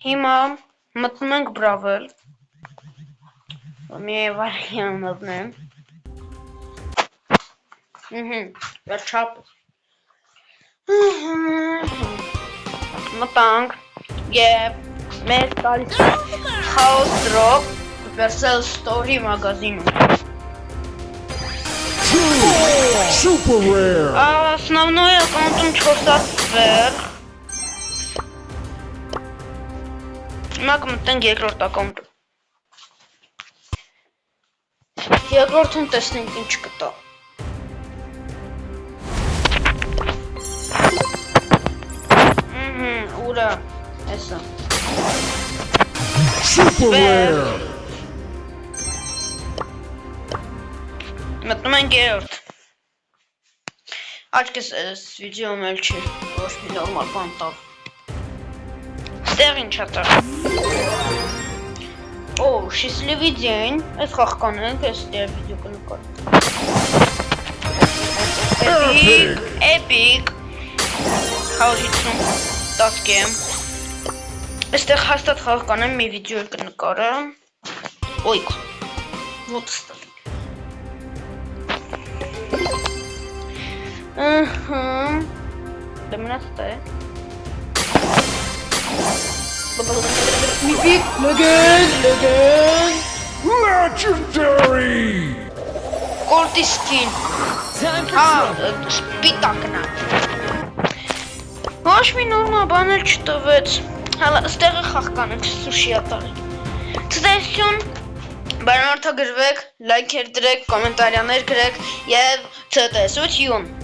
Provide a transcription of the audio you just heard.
Հիմա մտնում ենք Brawl։ Մի վարիան մտնեմ։ Վերջապես։ Մտանք և մեզ տալիս Chaos Drop Supercell Story մագազինում։ Super rare. Основной аккаунтом չորսած վեր։ Հիմա կմտնենք երկրորդ ակաունտում։ Երկրորդում տեսնենք ինչ կտա։ Ուրա, էսա։ Super rare. Մտնում ենք երրորդ։ Աչքս այս վիդեոում էլ չի, ոչ մի նորմալ բան տավ։ Ստեղ ինչ է տա։ Օ, շիսլիվի դեն, այս խաղկանենք, այս դեր վիդեո կնկար։ Էպիկ։ Խաղիցում, 10 գեմ։ Այստեղ հաստատ խաղկանեմ մի վիդեո կնկարեմ։ Ոյք, ոտ ստեղ։ Դե մնաց տա է։ Միպիկ, լգեն։ Legendary. Կորտի սկին։ Սպիտակնա։ Ոչ մի նորմալ բան էլ չտվեց։ Հալա, ստեղը խաղկանենք սուշիա տարի։ Ցտեսություն, բարանորդագրվեք, լայքեր դրեք, կոմենտարյաներ գրեք և ցտեսություն։